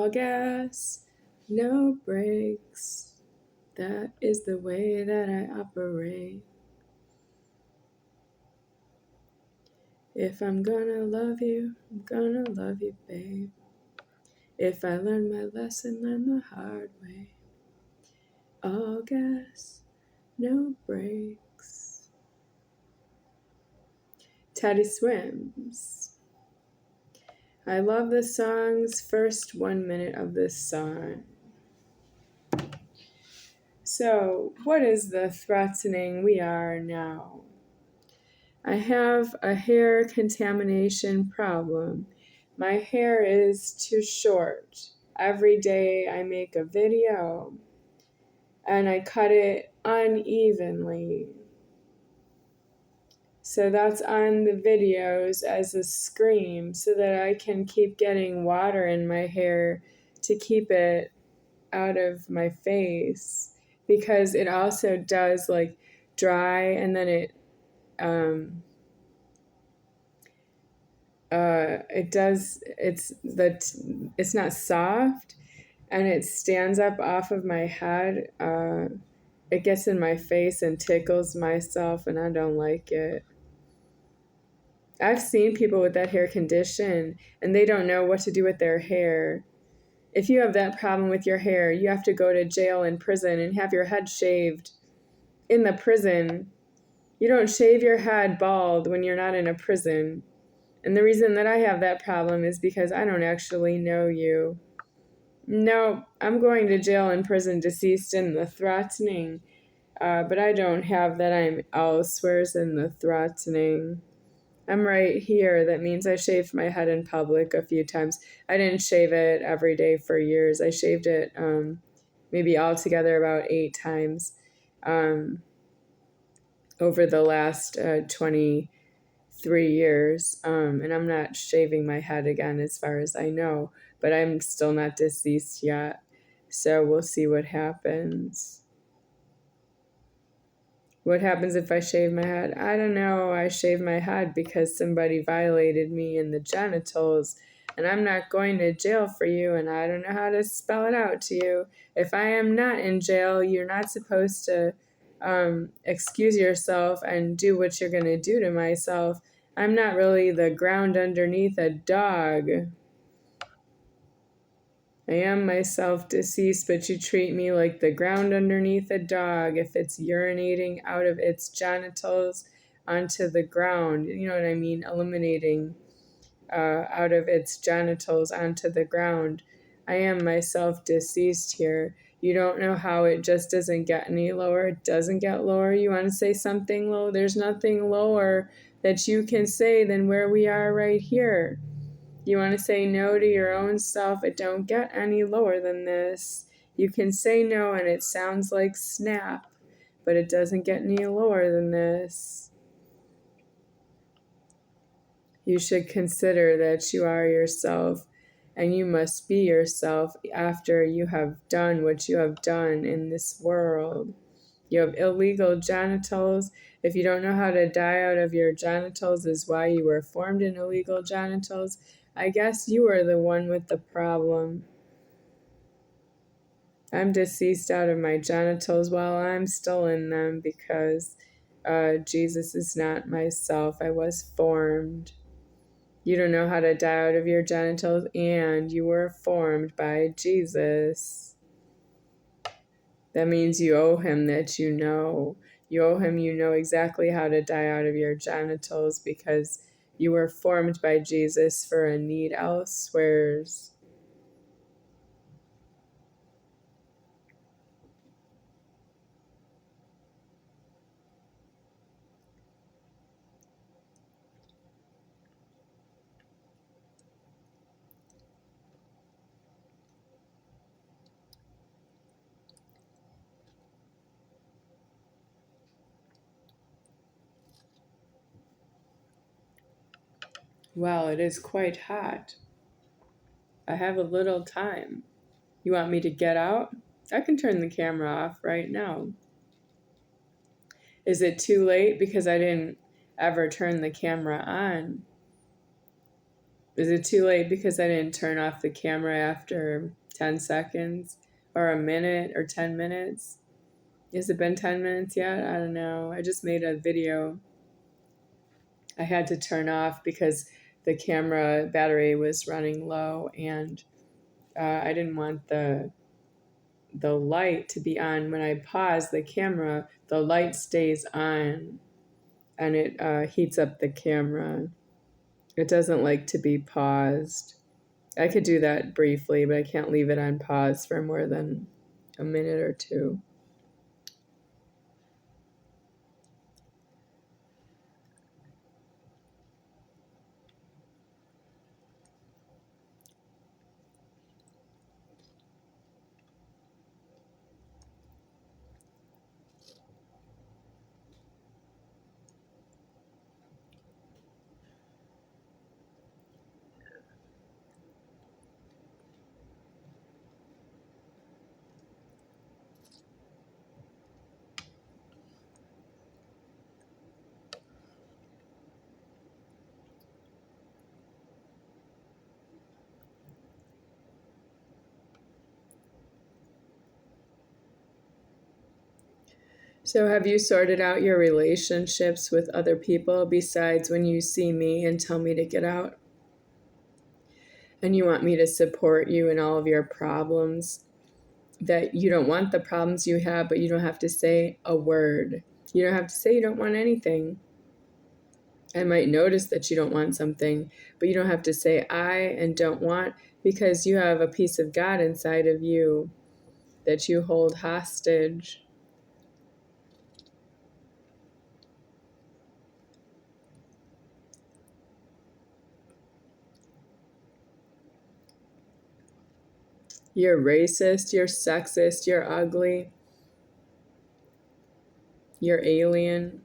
All gas, no brakes. That is the way that I operate. If I'm gonna love you, I'm gonna love you, babe. If I learn my lesson, learn the hard way. All gas, no brakes. Teddy Swims. I love the song's first 1 minute of this song. So, what is the threatening we are now? I have a hair contamination problem. My hair is too short. Every day I make a video and I cut it unevenly. So that's on the videos as a scream so that I can keep getting water in my hair to keep it out of my face, because it also does like dry and then it's not soft and it stands up off of my head. It gets in my face and tickles myself and I don't like it. I've seen people with that hair condition and they don't know what to do with their hair. If you have that problem with your hair, you have to go to jail and prison and have your head shaved in the prison. You don't shave your head bald when you're not in a prison. And the reason that I have that problem is because I don't actually know you. No, I'm going to jail and prison deceased in the threatening. But I don't have that I'm elsewheres in the threatening. I'm right here. That means I shaved my head in public a few times. I didn't shave it every day for years. I shaved it maybe altogether about 8 times over the last 23 years. And I'm not shaving my head again as far as I know, but I'm still not deceased yet. So we'll see what happens. What happens if I shave my head? I don't know. I shaved my head because somebody violated me in the genitals, and I'm not going to jail for you, and I don't know how to spell it out to you. If I am not in jail, you're not supposed to excuse yourself and do what you're going to do to myself. I'm not really the ground underneath a dog. I am myself deceased, but you treat me like the ground underneath a dog if it's urinating out of its genitals onto the ground. You know what I mean? Eliminating out of its genitals onto the ground. I am myself deceased here. You don't know how it just doesn't get any lower. It doesn't get lower. You want to say something low? There's nothing lower that you can say than where we are right here. You want to say no to your own self. It don't get any lower than this. You can say no and it sounds like snap, but it doesn't get any lower than this. You should consider that you are yourself and you must be yourself after you have done what you have done in this world. You have illegal genitals. If you don't know how to die out of your genitals is why you were formed in illegal genitals, I guess you are the one with the problem. I'm deceased out of my genitals while I'm still in them because Jesus is not myself. I was formed. You don't know how to die out of your genitals and you were formed by Jesus. That means you owe him that you know. You owe him you know exactly how to die out of your genitals because you were formed by Jesus for a need elsewheres. Well, it is quite hot. I have a little time. You want me to get out? I can turn the camera off right now. Is it too late because I didn't ever turn the camera on? Is it too late because I didn't turn off the camera after 10 seconds or a minute or 10 minutes? Has it been 10 minutes yet? I don't know. I just made a video. I had to turn off because the camera battery was running low, and I didn't want the light to be on. When I pause the camera, the light stays on and it heats up the camera. It doesn't like to be paused. I could do that briefly, but I can't leave it on pause for more than a minute or two. So, have you sorted out your relationships with other people besides when you see me and tell me to get out? And you want me to support you in all of your problems? That you don't want the problems you have, but you don't have to say a word. You don't have to say you don't want anything. I might notice that you don't want something, but you don't have to say I and don't want, because you have a piece of God inside of you that you hold hostage. You're racist, you're sexist, you're ugly, you're alien.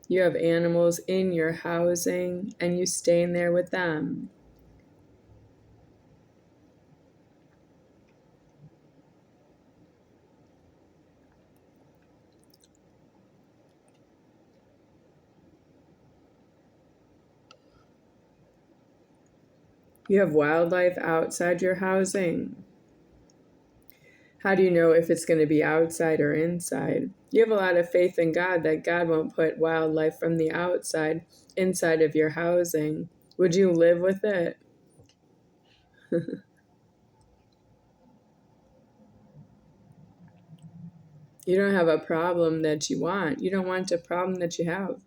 You have animals in your housing and you stay in there with them. You have wildlife outside your housing. How do you know if it's going to be outside or inside? You have a lot of faith in God that God won't put wildlife from the outside inside of your housing. Would you live with it? You don't have a problem that you want. You don't want a problem that you have.